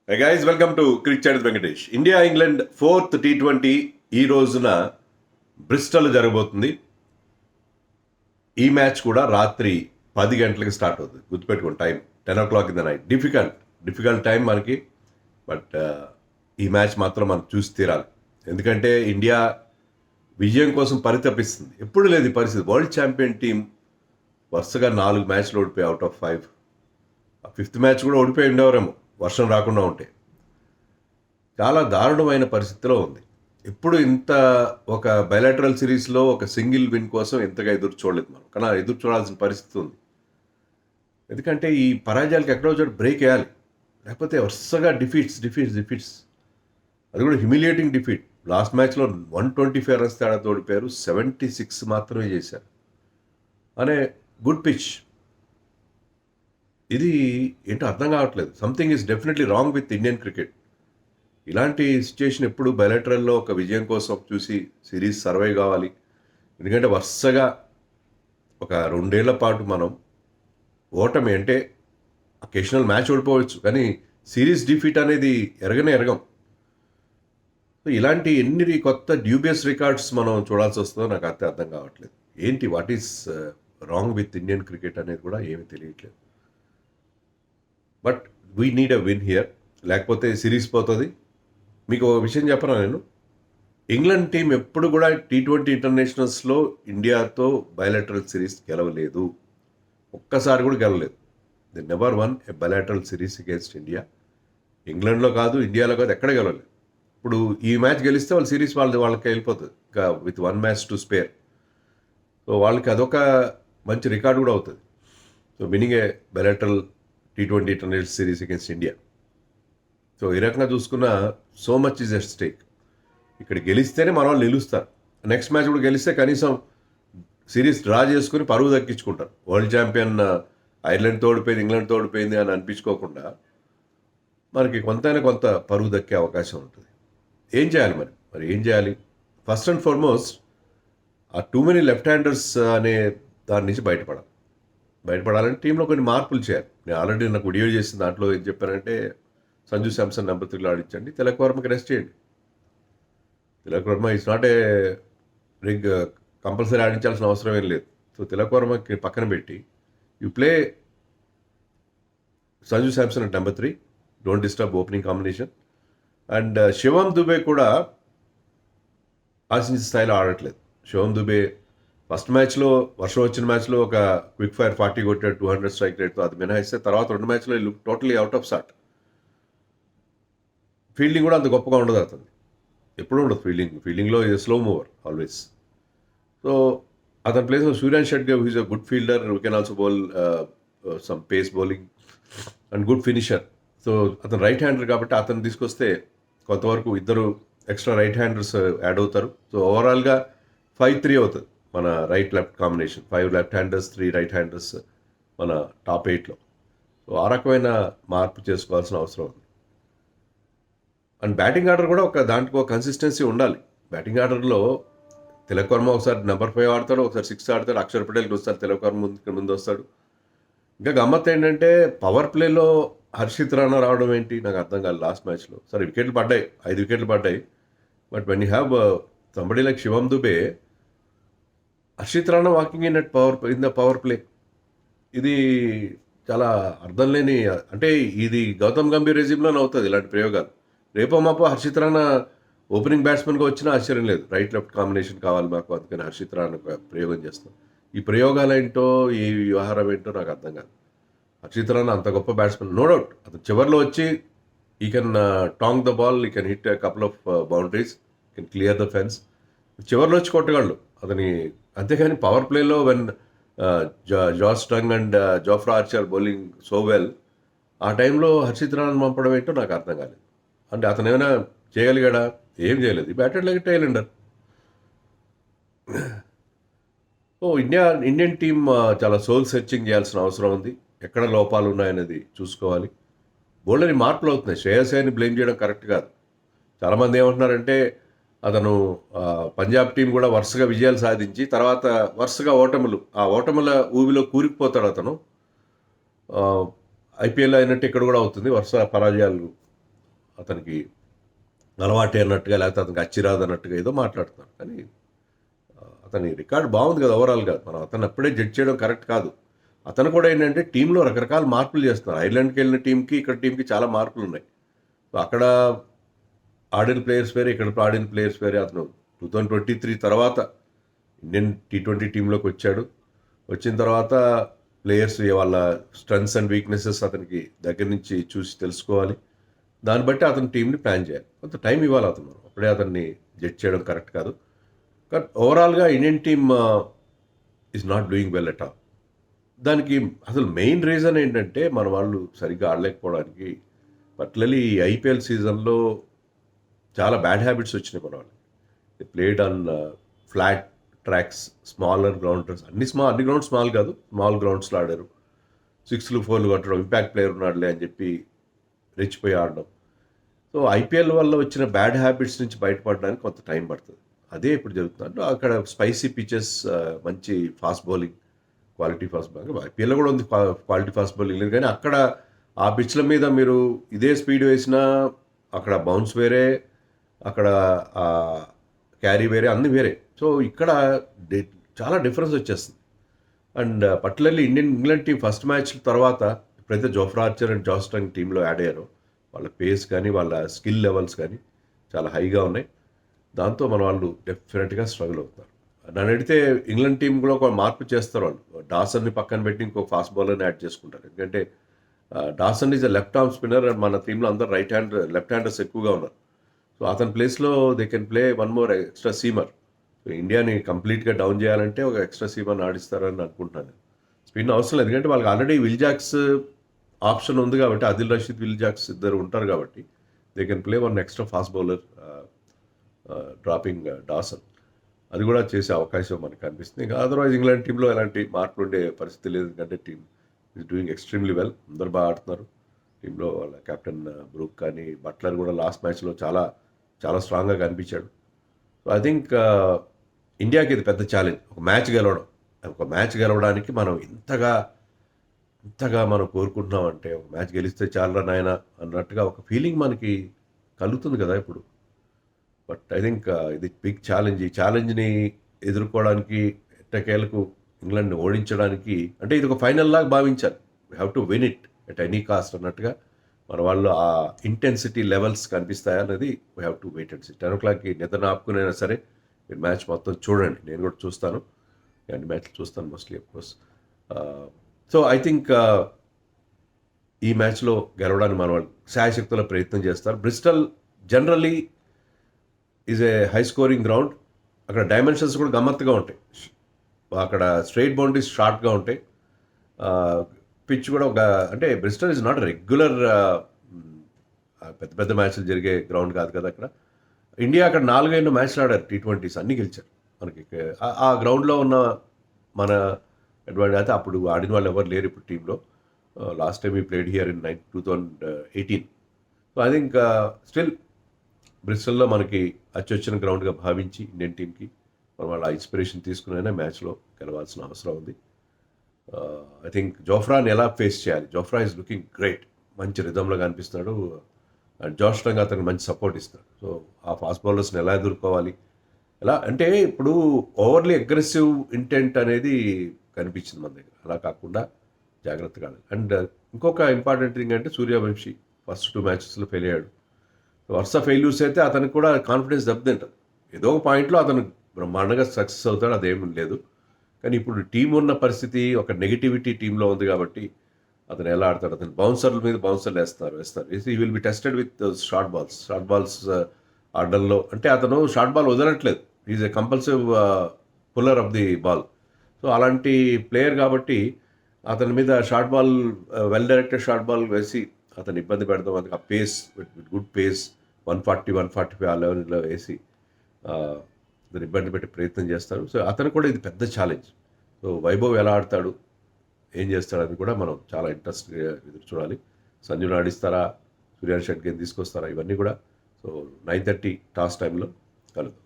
Hey guys, welcome to Cricket with Venkatesh. India England fourth T20 ఈ రోజున Bristol జరగబోతుంది. ఈ మ్యాచ్ కూడా రాత్రి 10 గంటలకు స్టార్ట్ అవుతుంది. గుర్తుపెట్టుకోండి time 10 o'clock in the night. Difficult time మనకి. బట్ ఈ మ్యాచ్ మాత్రం మనం చూసి తీరాలి. ఎందుకంటే ఇండియా విజయం కోసం పరితపిస్తుంది. ఎప్పుడు లేదు ఈ పరిస్థితి. వరల్డ్ ఛాంపియన్ టీం వరుసగా 4 మ్యాచ్లు ఓడిపోయి అవుట్ ఆఫ్ 5. 5th మ్యాచ్ కూడా ఓడిపోయి ఉండేవారేమో వర్షం రాకుండా ఉంటే. చాలా దారుణమైన పరిస్థితిలో ఉంది. ఎప్పుడు ఇంత ఒక బయలాటరల్ సిరీస్లో ఒక సింగిల్ విన్ కోసం ఎంతగా ఎదురు చూడలేదు మనం. కానీ ఎదురు చూడాల్సిన పరిస్థితి ఉంది. ఎందుకంటే ఈ పరాజయాలకు ఎక్కడో చోట బ్రేక్ వేయాలి. లేకపోతే వరుసగా డిఫీట్స్. అది కూడా హ్యూమిలియేటింగ్ డిఫీట్. లాస్ట్ మ్యాచ్లో 125 రన్స్ తేడా తోడిపోయారు. 76 మాత్రమే చేశారు అనే గుడ్ పిచ్. ఇది ఏంటో అర్థం కావట్లేదు. Something is definitely wrong with Indian cricket. ఇలాంటి సిచ్యుయేషన్ ఎప్పుడు బయలాటరల్లో ఒక విజయం కోసం చూసి సిరీస్ సర్వైవ్ కావాలి. ఎందుకంటే వరుసగా ఒక 2 ఏళ్ల పాటు మనం ఓటమి అంటే అకేషనల్ మ్యాచ్ ఓడిపోవచ్చు, కానీ సిరీస్ డిఫీట్ అనేది ఎరగం. సో ఇలాంటి ఎన్ని కొత్త డ్యూబియస్ రికార్డ్స్ మనం చూడాల్సి వస్తుందో నాకు అర్థం కావట్లేదు. ఏంటి what is wrong with Indian cricket అనేది కూడా ఏమీ తెలియట్లేదు. But we need a win here, లేకపోతే సిరీస్ పోతుంది. మీకు ఒక విషయం చెప్పనా, నేను ఇంగ్లాండ్ టీం ఎప్పుడు కూడా టీ20 ఇంటర్నేషనల్స్లో ఇండియాతో బయలాటరల్ సిరీస్ గెలవలేదు. ఒక్కసారి కూడా గెలవలేదు. They never won a bilateral series against India. ఇంగ్లాండ్లో కాదు, ఇండియాలో కాదు, ఎక్కడ గెలవలేదు. ఇప్పుడు ఈ మ్యాచ్ గెలిస్తే వాళ్ళ సిరీస్ వాళ్ళకి వెళ్ళిపోతుంది ఇంకా with 1 match to spare. So వాళ్ళకి అదొక మంచి రికార్డు కూడా అవుతుంది. So winning a bilateral T20 international series against India. So ఈ రకంగా చూసుకున్న so much is at stake. ఇక్కడ గెలిస్తేనే మన వాళ్ళు నిలుస్తారు. నెక్స్ట్ మ్యాచ్ కూడా గెలిస్తే కనీసం సిరీస్ డ్రా చేసుకుని పరువు దక్కించుకుంటారు. వరల్డ్ ఛాంపియన్ ఐర్లాండ్ తోడిపోయింది, ఇంగ్లాండ్ తోడిపోయింది అని అనిపించుకోకుండా మనకి కొంత పరువు దక్కే అవకాశం ఉంటుంది. ఏం చేయాలి మరి ఏం చేయాలి? ఫస్ట్ అండ్ ఫార్మోస్ట్ ఆ టూ మెనీ లెఫ్ట్ హ్యాండర్స్ అనే దాని నుంచి బయటపడాలంటే టీంలో కొన్ని మార్పులు చేయాలి. నేను ఆల్రెడీ నాకు వీడియో చేసిన దాంట్లో ఏం చెప్పానంటే, సంజు శాంసన్ నెంబర్ 3లో ఆడించండి, తిలక్ వర్మకి రెస్ట్ చేయండి. Tilak Varma it's not a rig compulsory ఆడించాల్సిన అవసరం ఏం లేదు. సో తిలక్ వర్మకి పక్కన పెట్టి you play Sanju Samson at number 3, don't disturb opening combination. And Shivam Dube కూడా ఆశించిన స్థాయిలో ఆడట్లేదు. శివం దుబే ఫస్ట్ మ్యాచ్లో, వర్షం వచ్చిన మ్యాచ్లో ఒక క్విక్ ఫైర్ 40 కొట్టాడు 200 స్ట్రైక్ రేట్తో. అది మినహాయిస్తే తర్వాత 2 మ్యాచ్లో look totally out of sort. Fielding కూడా అంత గొప్పగా ఉండదు అతను. ఎప్పుడూ ఉండదు ఫీల్డింగ్లో స్లో మూవర్ ఆల్వేస్. సో అతని ప్లేస్లో Suryansh Shedge he's a good fielder, we can also bowl some pace bowling and good finisher. So అతను రైట్ హ్యాండర్ కాబట్టి అతను తీసుకొస్తే కొంతవరకు ఇద్దరు ఎక్స్ట్రా రైట్ హ్యాండర్స్ యాడ్ అవుతారు. సో ఓవరాల్గా 5-3 అవుతుంది మన right left combination. 5 left handers, 3 right handers మన టాప్ 8లో. సో ఆ రకమైన మార్పు చేసుకోవాల్సిన అవసరం ఉంది. అండ్ బ్యాటింగ్ ఆర్డర్ కూడా దాంట్లో కన్సిస్టెన్సీ ఉండాలి. బ్యాటింగ్ ఆర్డర్లో తిలక్ వర్మ ఒకసారి నెంబర్ 5 ఆడతాడు, ఒకసారి 6 ఆడతాడు. అక్షర్ పటేల్కి వస్తారు, తిలక్ వర్మ ముందు వస్తాడు. ఇంకా గమ్మత్ ఏంటంటే పవర్ ప్లేలో హర్షిత్ రాణా రావడం ఏంటి నాకు అర్థం కాదు. లాస్ట్ మ్యాచ్లో సరే వికెట్లు పడ్డాయి, 5 వికెట్లు పడ్డాయి. But when you have somebody like Shivam Dube, Harshit Rana walking in the power play, ఇది చాలా అర్థం లేని. అంటే ఇది గౌతమ్ గంభీర్ రెజిమ్లోనే అవుతుంది ఇలాంటి ప్రయోగాలు. రేపో మాపో హర్షిత్ రాణా ఓపెనింగ్ బ్యాట్స్మెన్గా వచ్చినా ఆశ్చర్యం లేదు. రైట్ లెఫ్ట్ కాంబినేషన్ కావాలి మాకు, అందుకని హర్షిత్ రాణా ప్రయోగం చేస్తాం. ఈ ప్రయోగాలు ఏంటో, ఈ వ్యవహారం ఏంటో నాకు అర్థం కాదు. హర్షిత్ రాణా అంత గొప్ప బ్యాట్స్మెన్, నో డౌట్. అతను చివరిలో వచ్చి he can tonk the ball, he can hit couple of boundaries, can clear the fence. చివరిలో వచ్చి కొట్టగలడు అతని. అంతేగాని పవర్ ప్లేలో when Josh Tongue and Jofra Archer bowling so well, ఆ టైంలో హర్షిత్ రాణా పంపడం ఏంటో నాకు అర్థం కాలేదు. అంటే అతను ఏమైనా చేయగలిగాడా? ఏం చేయలేదు. ఈ batter like tail-ender. Indian team చాలా సోల్ సెర్చింగ్ చేయాల్సిన అవసరం ఉంది. ఎక్కడ లోపాలు ఉన్నాయనేది చూసుకోవాలి. బౌలర్ని మార్పులు అవుతున్నాయి. శ్రేయస్ అయ్యర్ని బ్లేమ్ చేయడం కరెక్ట్ కాదు. చాలామంది ఏమంటున్నారంటే అతను పంజాబ్ టీం కూడా వరుసగా విజయాలు సాధించి తర్వాత వరుసగా ఆ ఓటముల ఊబిలో కూరుకుపోతాడు అతను. ఐపీఎల్ అయినట్టు ఇక్కడ కూడా అవుతుంది, వరుస పరాజయాలు అతనికి అలవాటే అన్నట్టుగా, లేకపోతే అతనికి అచ్చిరాదు అన్నట్టుగా ఏదో మాట్లాడుతున్నారు. కానీ అతని రికార్డ్ బాగుంది కదా ఓవరాల్గా. మనం అతను అప్పుడే జడ్జ్ చేయడం కరెక్ట్ కాదు. అతను కూడా ఏంటంటే టీంలో రకరకాల మార్పులు చేస్తున్నారు. ఐర్లాండ్కి వెళ్ళిన టీంకి ఇక్కడ టీంకి చాలా మార్పులు ఉన్నాయి. సో అక్కడ ఆడిన ప్లేయర్స్ వేరే, ఇక్కడ ఆడిన ప్లేయర్స్ వేరే. అతను 2023 తర్వాత ఇండియన్ T20 టీంలోకి వచ్చాడు. వచ్చిన తర్వాత ప్లేయర్స్ వాళ్ళ స్ట్రెంగ్స్ అండ్ వీక్నెసెస్ అతనికి దగ్గర నుంచి చూసి తెలుసుకోవాలి. దాన్ని బట్టి అతని టీంని ప్లాన్ చేయాలి. కొంత టైం ఇవ్వాలి అతను. అప్పుడే అతన్ని జడ్జ్ చేయడం కరెక్ట్ కాదు. బట్ ఓవరాల్గా Indian team is not doing well at all. దానికి అసలు మెయిన్ రీజన్ ఏంటంటే మన వాళ్ళు సరిగ్గా ఆడలేకపోవడానికి. పర్టికులర్లీ ఈ ఐపీఎల్ సీజన్లో చాలా బ్యాడ్ హ్యాబిట్స్ వచ్చినాయి మన వాళ్ళు. They played on flat tracks, smaller grounds, అన్ని గ్రౌండ్స్ స్మాల్ కాదు, స్మాల్ గ్రౌండ్స్లో ఆడారు. 6లు 4లు కొట్టడం, ఇంపాక్ట్ ప్లేయర్ ఉన్నాడులే అని చెప్పి రెచ్చిపోయి ఆడడం. సో ఐపీఎల్ వల్ల వచ్చిన బ్యాడ్ హ్యాబిట్స్ నుంచి బయటపడడానికి కొంత టైం పడుతుంది. అదే ఇప్పుడు జరుగుతుంది. అంటే అక్కడ స్పైసీ పిచెస్, మంచి fast bowling, quality fast bowling. ఐపీఎల్లో కూడా ఉంది క్వాలిటీ ఫాస్ట్ బౌలింగ్ లేదు, కానీ అక్కడ ఆ పిచ్ల మీద మీరు ఇదే స్పీడ్ వేసినా అక్కడ బౌన్స్ వేరే, అక్కడ క్యారీ వేరే, అన్నీ వేరే. సో ఇక్కడ చాలా డిఫరెన్స్ వచ్చేస్తుంది. And particularly England team first match తర్వాత ఎప్పుడైతే Jofra Archer and Josh Tongue టీంలో యాడ్ అయ్యారో వాళ్ళ పేస్ కానీ వాళ్ళ స్కిల్ లెవెల్స్ కానీ చాలా హైగా ఉన్నాయి. దాంతో మన వాళ్ళు డెఫినెట్గా స్ట్రగుల్ అవుతారు. నన్ను అడిగితే ఇంగ్లాండ్ టీం కూడా ఒక మార్పు చేస్తారు. వాళ్ళు డాసన్ని పక్కన పెట్టి ఇంకో ఫాస్ట్ బౌలర్ని యాడ్ చేసుకుంటారు. ఎందుకంటే Dawson is a left arm spinner and మన టీంలో అందరూ లెఫ్ట్ హ్యాండర్స్ ఎక్కువగా ఉన్నారు. సో అతని ప్లేస్లో they can play one more extra seamer. So ఇండియాని కంప్లీట్గా డౌన్ చేయాలంటే ఒక ఎక్స్ట్రా సీమర్ని ఆడిస్తారని అనుకుంటున్నాను. స్పిన్ అవసరం లేదు, ఎందుకంటే వాళ్ళకి ఆల్రెడీ విల్జాక్స్ ఆప్షన్ ఉంది కాబట్టి, ఆదిల్ రషీద్, విల్జాక్స్ ఇద్దరు ఉంటారు కాబట్టి they can play one extra fast bowler dropping Dawson. అది కూడా చేసే అవకాశం మనకు కనిపిస్తుంది. ఇంకా అదర్వైజ్ ఇంగ్లాండ్ టీంలో ఎలాంటి మార్పులు ఉండే పరిస్థితి లేదు, ఎందుకంటే team is doing extremely well. అందరు బాగా ఆడుతున్నారు. టీంలో వాళ్ళ కెప్టెన్ బ్రూక్ కానీ, బట్లర్ కూడా లాస్ట్ మ్యాచ్లో చాలా చాలా స్ట్రాంగ్గా కనిపించాడు. సో ఐ థింక్ ఇండియాకి ఇది పెద్ద ఛాలెంజ్. ఒక మ్యాచ్ గెలవడానికి మనం ఇంతగా మనం కోరుకుంటున్నామంటే, ఒక మ్యాచ్ గెలిస్తే చాలరా నాయన అన్నట్టుగా ఒక ఫీలింగ్ మనకి కలుగుతుంది కదా ఇప్పుడు. బట్ ఐ థింక్ ఇది బిగ్ ఛాలెంజ్. ఈ ఛాలెంజ్ని ఎదుర్కోవడానికి ఎట్టకేలకు ఇంగ్లాండ్ని ఓడించడానికి, అంటే ఇది ఒక ఫైనల్ లాగా భావించాలి. We have to win it at any cost అన్నట్టుగా మన వాళ్ళు ఆ ఇంటెన్సిటీ లెవెల్స్ కనిపిస్తాయా అనేది we have to wait and see. 10 o'clockకి నిద్ర ఆపుకునైనా సరే మీరు మ్యాచ్ మొత్తం చూడండి. నేను కూడా చూస్తాను, అన్ని మ్యాచ్లు చూస్తాను mostly of course. So I think ఈ మ్యాచ్లో గెలవడానికి మన వాళ్ళు శాయశక్తుల ప్రయత్నం చేస్తారు. Bristol generally is a high scoring ground. అక్కడ డైమెన్షన్స్ కూడా గమ్మత్తుగా ఉంటాయి. అక్కడ స్ట్రైట్ బౌండరీస్ షార్ట్గా ఉంటాయి. పిచ్ కూడా అంటే బ్రిస్టల్ ఇస్ నాట్ రెగ్యులర్ పెద్ద పెద్ద మ్యాచ్లు జరిగే గ్రౌండ్ కాదు కదా అక్కడ. ఇండియా అక్కడ 4-5 మ్యాచ్లు ఆడారు, T20s అన్నీ గెలిచారు. మనకి ఆ గ్రౌండ్లో ఉన్న మన అడ్వాంటేజ్ అయితే అప్పుడు ఆడిన వాళ్ళు ఎవరు లేరు ఇప్పుడు టీంలో. Last time he played here in 2018. So I think still బ్రిస్టల్లో మనకి అచ్చొచ్చిన గ్రౌండ్గా భావించి ఇండియన్ టీంకి మనం వాళ్ళ ఇన్స్పిరేషన్ తీసుకునైనా మ్యాచ్లో గెలవాల్సిన అవసరం ఉంది. ఐ థింక్ జోఫ్రాని ఎలా ఫేస్ చేయాలి. జోఫ్రా ఈజ్ లుకింగ్ గ్రేట్, మంచి రిధంలో కనిపిస్తున్నాడు. అండ్ జాష్ టంగ్ అతనికి మంచి సపోర్ట్ ఇస్తాడు. సో ఆ ఫాస్ట్ బౌలర్స్ని ఎలా ఎదుర్కోవాలి, ఎలా అంటే ఇప్పుడు ఓవర్లీ అగ్రెసివ్ ఇంటెంట్ అనేది కనిపించింది మన దగ్గర. అలా కాకుండా జాగ్రత్తగా ఆడాలి. అండ్ ఇంకొక ఇంపార్టెంట్ థింగ్ అంటే సూర్యవంశీ ఫస్ట్ 2 మ్యాచెస్లో ఫెయిల్ అయ్యాడు. వరుస ఫెయిల్యూర్స్ అయితే అతనికి కూడా కాన్ఫిడెన్స్ దెబ్బతింటుంది. ఏదో ఒక పాయింట్లో అతను బ్రహ్మాండంగా సక్సెస్ అవుతాడు, అదేమీ లేదు. కానీ ఇప్పుడు టీం ఉన్న పరిస్థితి ఒక నెగిటివిటీ టీంలో ఉంది కాబట్టి అతను ఎలా ఆడతాడు. అతను బౌన్సర్ల మీద బౌన్సర్లు వేస్తారు. He will be tested with short balls ఆడడంలో. అంటే అతను షార్ట్ బాల్ వదలట్లేదు, is a compulsive puller of the ball. So అలాంటి ప్లేయర్ కాబట్టి అతని మీద short ball, well directed short ball వేసి అతను ఇబ్బంది పెడతాం. అందుకు ఆ పేస్, విత్ గుడ్ పేస్ 140-145 ఆ లెవెల్లో వేసి అతను ఇబ్బంది పెట్టే ప్రయత్నం చేస్తారు. సో అతను కూడా ఇది పెద్ద ఛాలెంజ్. సో వైభవ్ ఎలా ఆడతాడు, ఏం చేస్తాడని కూడా మనం చాలా ఇంట్రెస్ట్గా ఎదురు చూడాలి. సంజుని ఆడిస్తారా, సూర్యాన్ షెట్కేని తీసుకొస్తారా, ఇవన్నీ కూడా. సో 9:30 టాస్ టైంలో కలుద్దాం.